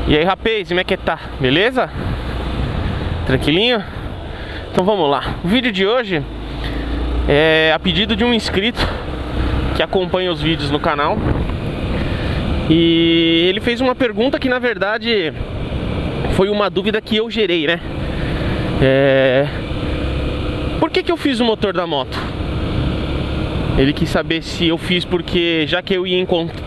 E aí, rapaz, como é que tá? Beleza? Tranquilinho? Então vamos lá. O vídeo de hoje é a pedido de um inscrito que acompanha os vídeos no canal. E ele fez uma pergunta que na verdade foi uma dúvida que eu gerei, né? Por que eu fiz o motor da moto? Ele quis saber se eu fiz porque, já que eu ia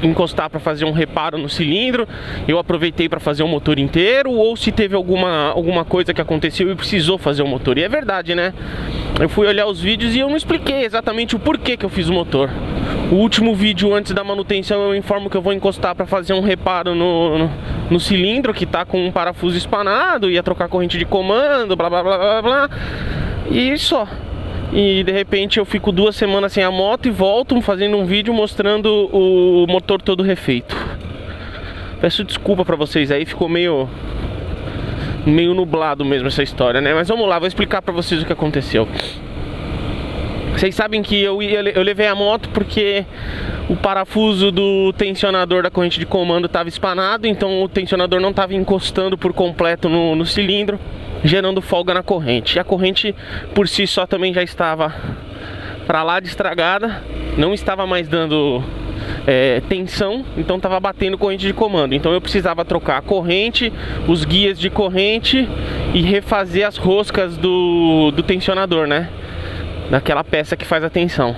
encostar para fazer um reparo no cilindro, eu aproveitei para fazer o motor inteiro, ou se teve alguma coisa que aconteceu e precisou fazer o motor. E é verdade, né? Eu fui olhar os vídeos e eu não expliquei exatamente o porquê que eu fiz o motor. O último vídeo antes da manutenção eu informo que eu vou encostar para fazer um reparo no cilindro que tá com um parafuso espanado, ia trocar corrente de comando, blá blá blá blá blá, e só. E de repente eu fico 2 semanas sem a moto e volto fazendo um vídeo mostrando o motor todo refeito. Peço desculpa pra vocês aí, ficou meio nublado mesmo essa história, né? Mas vamos lá, vou explicar pra vocês o que aconteceu. Vocês sabem que eu levei a moto porque o parafuso do tensionador da corrente de comando estava espanado, então o tensionador não estava encostando por completo no cilindro, gerando folga na corrente. E a corrente por si só também já estava para lá de estragada, não estava mais dando tensão, então estava batendo corrente de comando. Então eu precisava trocar a corrente, os guias de corrente e refazer as roscas do tensionador, né? Daquela peça que faz a tensão.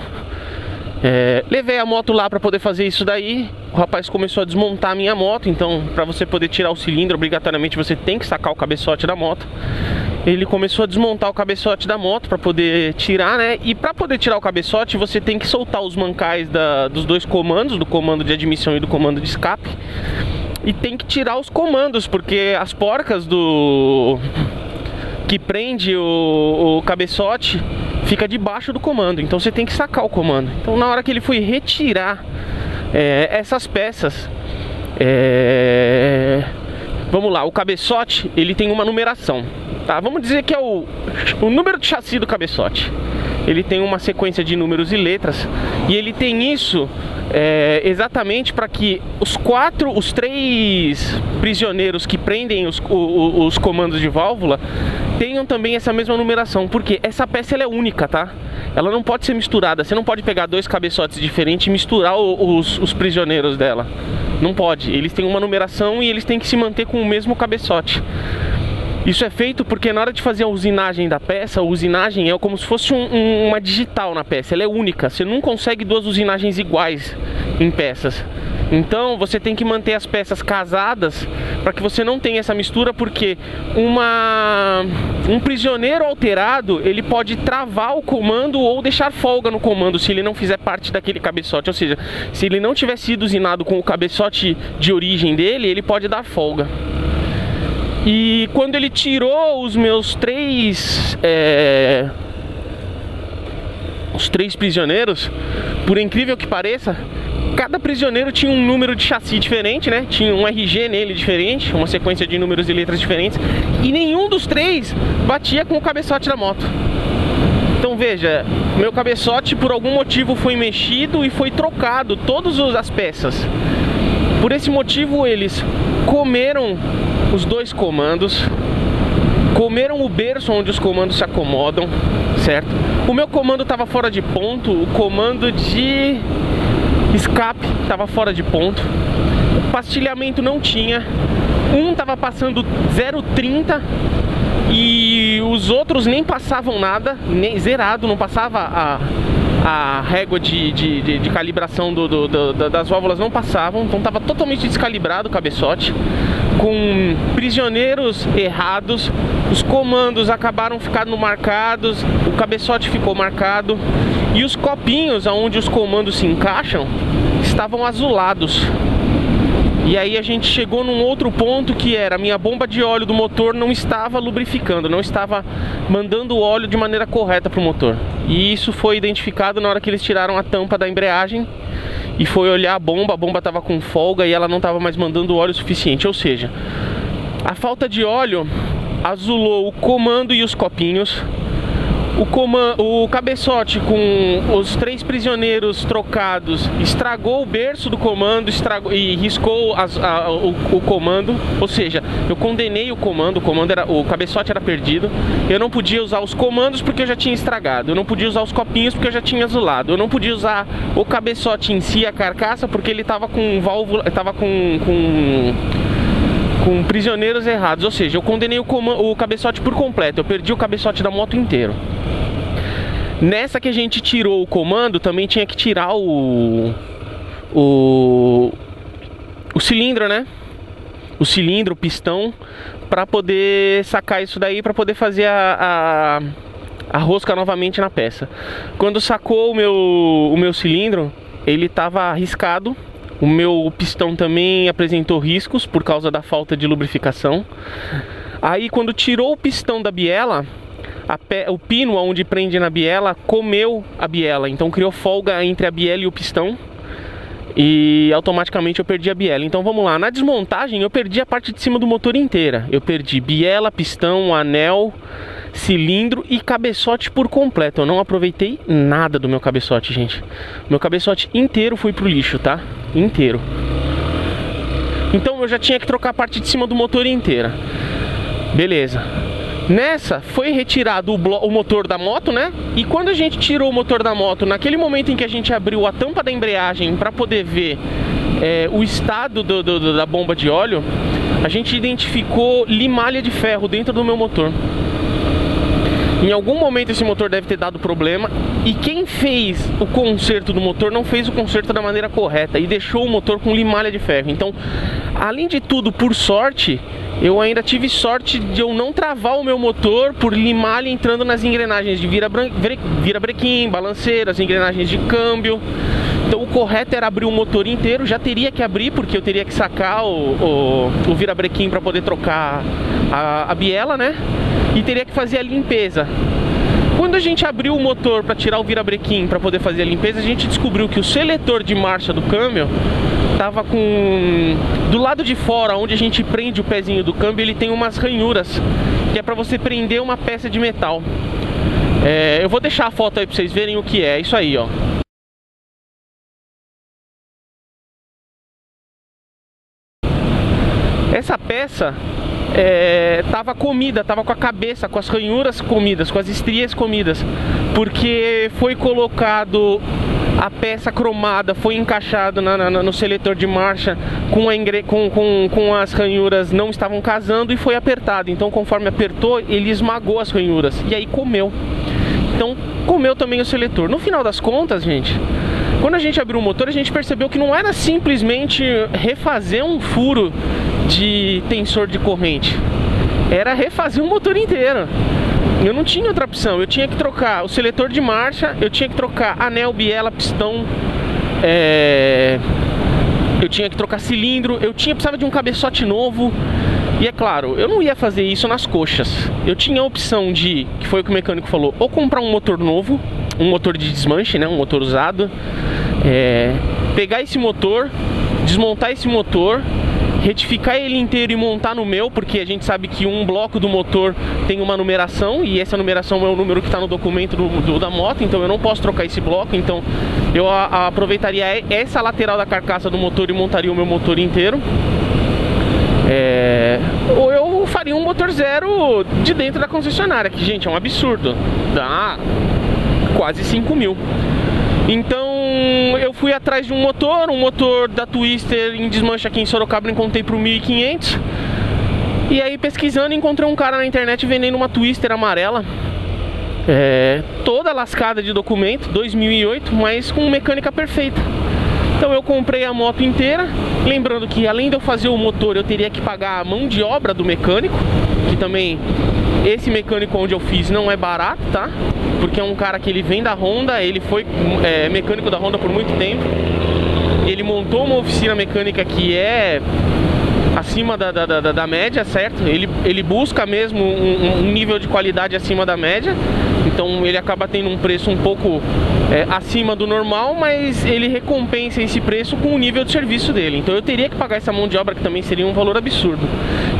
Levei a moto lá para poder fazer isso daí. O rapaz começou a desmontar a minha moto. Então, para você poder tirar o cilindro, obrigatoriamente você tem que sacar o cabeçote da moto. Ele começou a desmontar o cabeçote da moto para poder tirar, né? E para poder tirar o cabeçote, você tem que soltar os mancais dos 2 comandos, do comando de admissão e do comando de escape. E tem que tirar os comandos, porque as porcas que prende o cabeçote fica debaixo do comando, então você tem que sacar o comando. Então na hora que ele foi retirar essas peças, vamos lá, o cabeçote ele tem uma numeração, tá? Vamos dizer que é o número de chassi do cabeçote. Ele tem uma sequência de números e letras, e ele tem isso exatamente para que os 3 prisioneiros que prendem os comandos de válvula tenham também essa mesma numeração, porque essa peça ela é única, tá? Ela não pode ser misturada, você não pode pegar 2 cabeçotes diferentes e misturar os prisioneiros dela. Não pode, eles têm uma numeração e eles têm que se manter com o mesmo cabeçote. Isso é feito porque na hora de fazer a usinagem da peça, a usinagem é como se fosse uma digital na peça, ela é única, você não consegue 2 usinagens iguais em peças. Então você tem que manter as peças casadas para que você não tenha essa mistura, porque um prisioneiro alterado ele pode travar o comando ou deixar folga no comando se ele não fizer parte daquele cabeçote. Ou seja, se ele não tiver sido usinado com o cabeçote de origem dele, ele pode dar folga. E quando ele tirou os meus 3 prisioneiros, por incrível que pareça, cada prisioneiro tinha um número de chassi diferente, né? Tinha um RG nele diferente, uma sequência de números e letras diferentes, e nenhum dos 3 batia com o cabeçote da moto. Então veja, meu cabeçote por algum motivo foi mexido e foi trocado todas as peças. Por esse motivo eles comeram os 2 comandos, comeram o berço onde os comandos se acomodam, certo? O meu comando estava fora de ponto, o comando de escape estava fora de ponto, o pastilhamento não tinha, um estava passando 0,30 e os outros nem passavam nada, nem zerado, não passava a régua de calibração das válvulas, não passavam, então estava totalmente descalibrado o cabeçote, com prisioneiros errados, os comandos acabaram ficando marcados, o cabeçote ficou marcado e os copinhos onde os comandos se encaixam estavam azulados. E aí a gente chegou num outro ponto, que era a minha bomba de óleo do motor não estava lubrificando, não estava mandando óleo de maneira correta para o motor. E isso foi identificado na hora que eles tiraram a tampa da embreagem e foi olhar a bomba estava com folga e ela não estava mais mandando óleo suficiente. Ou seja, a falta de óleo azulou o comando e os copinhos. o cabeçote com os 3 prisioneiros trocados estragou o berço do comando, e riscou o comando, ou seja, eu condenei o comando, o cabeçote era perdido, eu não podia usar os comandos porque eu já tinha estragado, eu não podia usar os copinhos porque eu já tinha azulado, eu não podia usar o cabeçote em si, a carcaça, porque ele estava com válvula, estava com prisioneiros errados, ou seja, eu condenei o cabeçote por completo, eu perdi o cabeçote da moto inteiro. Nessa que a gente tirou o comando, também tinha que tirar o cilindro, né? O cilindro, o pistão, para poder sacar isso daí, para poder fazer a rosca novamente na peça. Quando sacou o meu cilindro, ele estava arriscado. O meu pistão também apresentou riscos por causa da falta de lubrificação. Aí quando tirou o pistão da biela, o pino onde prende na biela comeu a biela, então criou folga entre a biela e o pistão e automaticamente eu perdi a biela. Então vamos lá, na desmontagem eu perdi a parte de cima do motor inteira. Eu perdi biela, pistão, anel, cilindro e cabeçote por completo. Eu não aproveitei nada do meu cabeçote, gente. Meu cabeçote inteiro foi pro lixo, tá? Inteiro. Então eu já tinha que trocar a parte de cima do motor inteira. Beleza. Nessa foi retirado o motor da moto, né? E quando a gente tirou o motor da moto, naquele momento em que a gente abriu a tampa da embreagem para poder ver o estado da bomba de óleo, a gente identificou limalha de ferro dentro do meu motor. Em algum momento esse motor deve ter dado problema e quem fez o conserto do motor não fez o conserto da maneira correta e deixou o motor com limalha de ferro. Então, além de tudo, por sorte, eu ainda tive sorte de eu não travar o meu motor por limalha entrando nas engrenagens de virabrequim, balanceiras, engrenagens de câmbio. Então o correto era abrir o motor inteiro, já teria que abrir porque eu teria que sacar o virabrequim para poder trocar a biela, né? E teria que fazer a limpeza. Quando a gente abriu o motor para tirar o virabrequim para poder fazer a limpeza, a gente descobriu que o seletor de marcha do câmbio tava do lado de fora, onde a gente prende o pezinho do câmbio, ele tem umas ranhuras, que é para você prender uma peça de metal. Eu vou deixar a foto aí para vocês verem o que é isso aí, ó. Essa peça tava comida, tava com a cabeça, com as ranhuras comidas, com as estrias comidas, porque foi colocado a peça cromada, foi encaixado no seletor de marcha com as ranhuras não estavam casando e foi apertado. Então conforme apertou, ele esmagou as ranhuras e aí comeu. Então comeu também o seletor. No final das contas, gente, quando a gente abriu o motor, a gente percebeu que não era simplesmente refazer um furo de tensor de corrente, era refazer o motor inteiro. Eu não tinha outra opção, eu tinha que trocar o seletor de marcha, eu tinha que trocar anel, biela, pistão, eu tinha que trocar cilindro, precisava de um cabeçote novo. E é claro, eu não ia fazer isso nas coxas. Eu tinha a opção de, que foi o que o mecânico falou, ou comprar um motor novo, um motor de desmanche, né, um motor usado, pegar esse motor, desmontar esse motor, retificar ele inteiro e montar no meu, porque a gente sabe que um bloco do motor tem uma numeração e essa numeração é o número que está no documento da moto, então eu não posso trocar esse bloco. Então eu aproveitaria essa lateral da carcaça do motor e montaria o meu motor inteiro. Ou eu faria um motor zero de dentro da concessionária, que, gente, é um absurdo, dá quase 5 mil. Então eu fui atrás de um motor da Twister em desmanche aqui em Sorocaba, encontrei por 1.500. E aí pesquisando encontrei um cara na internet vendendo uma Twister amarela, toda lascada de documento, 2008, mas com mecânica perfeita. Então eu comprei a moto inteira, lembrando que além de eu fazer o motor, eu teria que pagar a mão de obra do mecânico, que também esse mecânico onde eu fiz não é barato, tá? Porque é um cara que ele vem da Honda, ele foi mecânico da Honda por muito tempo. Ele montou uma oficina mecânica que é acima da média, certo? Ele busca mesmo um nível de qualidade acima da média. Então ele acaba tendo um preço um pouco acima do normal, mas ele recompensa esse preço com o nível de serviço dele. Então eu teria que pagar essa mão de obra, que também seria um valor absurdo.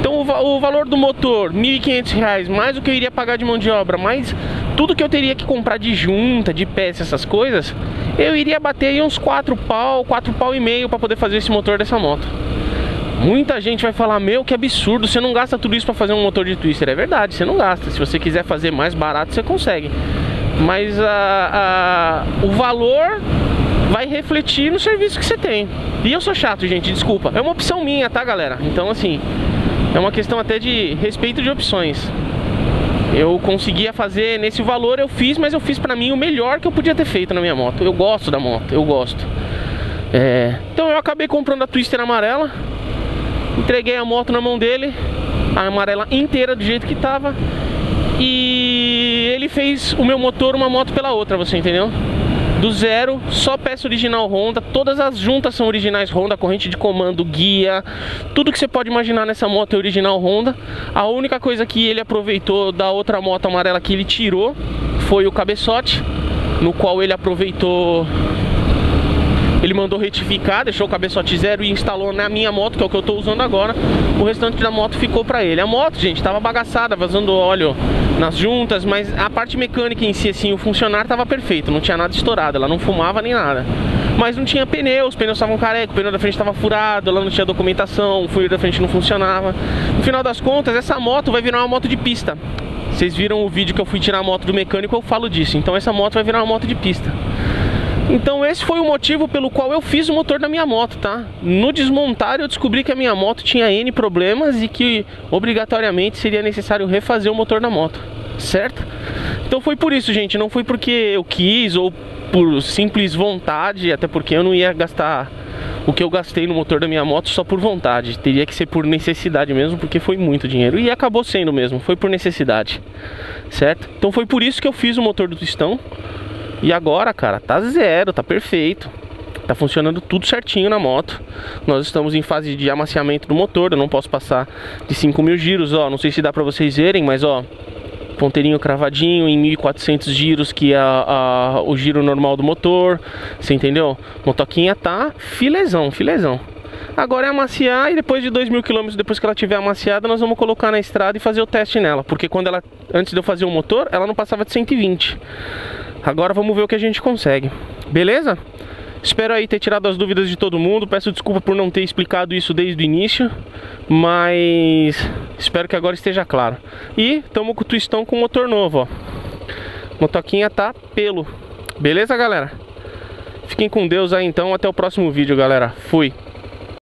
Então o valor do motor, R$ 1.500, mais o que eu iria pagar de mão de obra, mais tudo que eu teria que comprar de junta, de peça, essas coisas, eu iria bater aí uns 4 pau e meio para poder fazer esse motor dessa moto. Muita gente vai falar, meu, que absurdo, você não gasta tudo isso para fazer um motor de twister. É verdade, você não gasta. Se você quiser fazer mais barato, você consegue. Mas o valor vai refletir no serviço que você tem. E eu sou chato, gente, desculpa. É uma opção minha, tá, galera? Então, assim, é uma questão até de respeito de opções. Eu conseguia fazer nesse valor, eu fiz, mas eu fiz pra mim o melhor que eu podia ter feito na minha moto. Eu gosto da moto, eu gosto. Então eu acabei comprando a twister amarela. Entreguei a moto na mão dele, a amarela inteira do jeito que tava. E ele fez o meu motor uma moto pela outra, você entendeu? Do zero, só peça original Honda. Todas as juntas são originais Honda, corrente de comando, guia, tudo que você pode imaginar nessa moto é original Honda. A única coisa que ele aproveitou da outra moto amarela que ele tirou foi o cabeçote, no qual ele aproveitou. Ele mandou retificar, deixou o cabeçote zero e instalou na minha moto, que é o que eu tô usando agora. O restante da moto ficou pra ele. A moto, gente, tava bagaçada, vazando óleo nas juntas, mas a parte mecânica em si, assim, o funcionar tava perfeito, não tinha nada estourado, ela não fumava nem nada. Mas não tinha pneu, os pneus estavam carecos, o pneu da frente tava furado, ela não tinha documentação, o funil da frente não funcionava. No final das contas, essa moto vai virar uma moto de pista. Vocês viram o vídeo que eu fui tirar a moto do mecânico, eu falo disso. Então essa moto vai virar uma moto de pista. Então esse foi o motivo pelo qual eu fiz o motor da minha moto, tá? No desmontar eu descobri que a minha moto tinha N problemas e que obrigatoriamente seria necessário refazer o motor da moto, certo? Então foi por isso, gente, não foi porque eu quis ou por simples vontade, até porque eu não ia gastar o que eu gastei no motor da minha moto só por vontade. Teria que ser por necessidade mesmo, porque foi muito dinheiro. E acabou sendo mesmo, foi por necessidade, certo? Então foi por isso que eu fiz o motor do Twistão. E agora, cara, tá zero, tá perfeito. Tá funcionando tudo certinho na moto. Nós estamos em fase de amaciamento do motor. Eu não posso passar de 5.000 giros, ó. Não sei se dá pra vocês verem, mas ó, ponteirinho cravadinho em 1.400 giros, que é o giro normal do motor. Você entendeu? Motoquinha tá filezão, filezão. Agora é amaciar e depois de 2.000 km, depois que ela tiver amaciada, nós vamos colocar na estrada e fazer o teste nela. Porque quando ela, antes de eu fazer o motor, ela não passava de 120. Agora vamos ver o que a gente consegue. Beleza? Espero aí ter tirado as dúvidas de todo mundo. Peço desculpa por não ter explicado isso desde o início, mas espero que agora esteja claro. E estamos com o Twistão com motor novo, ó. Motoquinha tá pelo. Beleza, galera? Fiquem com Deus aí então. Até o próximo vídeo, galera. Fui.